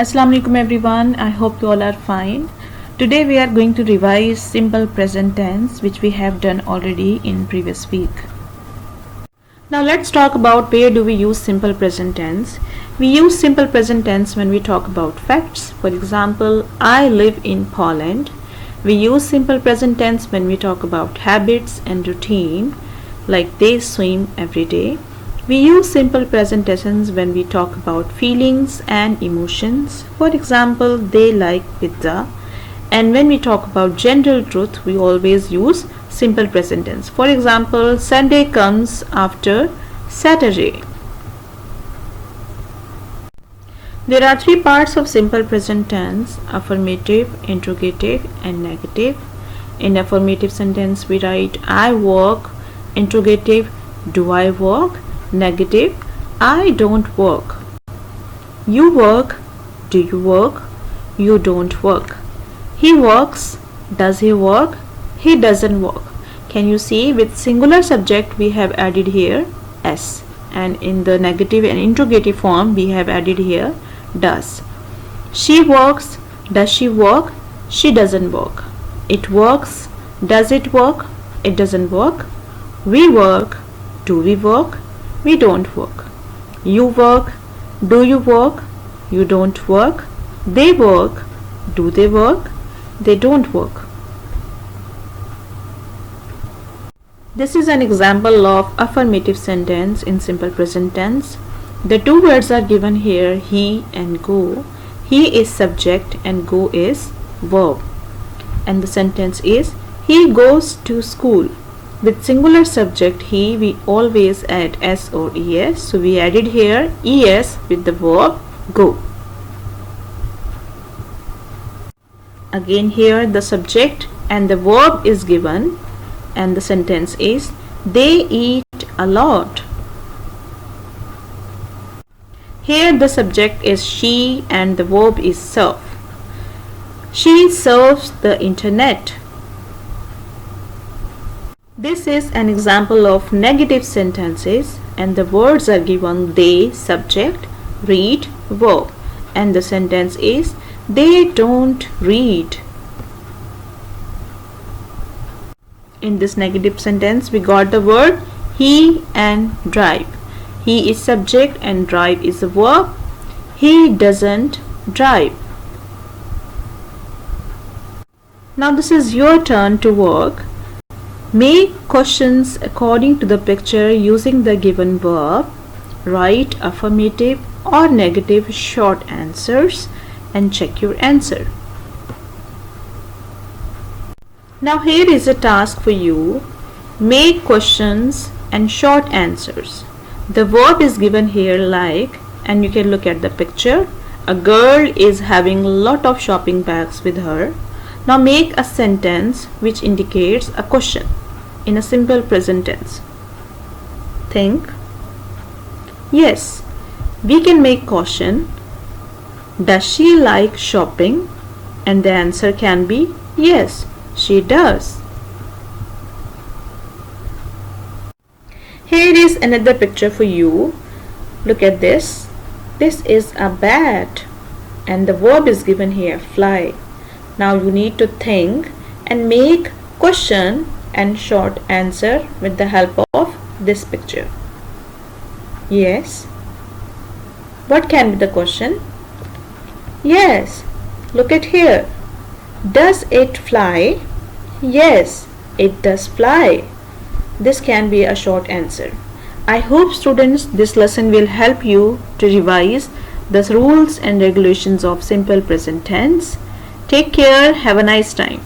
Assalamu alaikum everyone. I hope you all are fine. Today we are going to revise simple present tense which we have done already in previous week. Now let's talk about where do we use simple present tense. We use simple present tense when we talk about facts. For example, I live in Poland. We use simple present tense when we talk about habits and routine, like they swim every day. We use simple present tense when we talk about feelings and emotions. For example, they like pizza. And when we talk about general truth, we always use simple present tense. For example, Sunday comes after Saturday. There are three parts of simple present tense: affirmative, interrogative, and negative. In affirmative sentence, we write I work. Interrogative, do I work? Negative, I don't work. You work. Do you work? You don't work. He works. Does he work? He doesn't work. Can you see, with singular subject we have added here s, and in the negative and interrogative form we have added here does. She works. Does she work? She doesn't work. It works. Does it work? It doesn't work. We work. Do we work? We don't work. You work. Do you work? You don't work. They work. Do they work? They don't work. This is an example of affirmative sentence in simple present tense. The two words are given here, he and go. He is subject and go is verb. And the sentence is, he goes to school. With singular subject he, we always add s or es. So we added here es with the verb go. Again here the subject and the verb is given, and the sentence is they eat a lot. Here the subject is she and the verb is serve. She serves the internet. This is an example of negative sentences, and the words are given they, subject, read, verb, and the sentence is they don't read. In this negative sentence we got the word he and drive. He is subject and drive is a verb. He doesn't drive. Now this is your turn to work. Make questions according to the picture using the given verb. Write affirmative or negative short answers and check your answer. Now here is a task for you. Make questions and short answers. The verb is given here like, and you can look at the picture. A girl is having a lot of shopping bags with her. Now make a sentence which indicates a question in a simple present tense. Think. Yes, we can make question. Does she like shopping? And the answer can be yes, she does. Here is another picture for you. Look at this. This is a bat, and the verb is given here fly. Now you need to think and make question and short answer with the help of this picture. Yes. What can be the question? Yes. Look at here. Does it fly? Yes, it does fly. This can be a short answer. I hope students this lesson will help you to revise the rules and regulations of simple present tense. Take care. Have a nice time.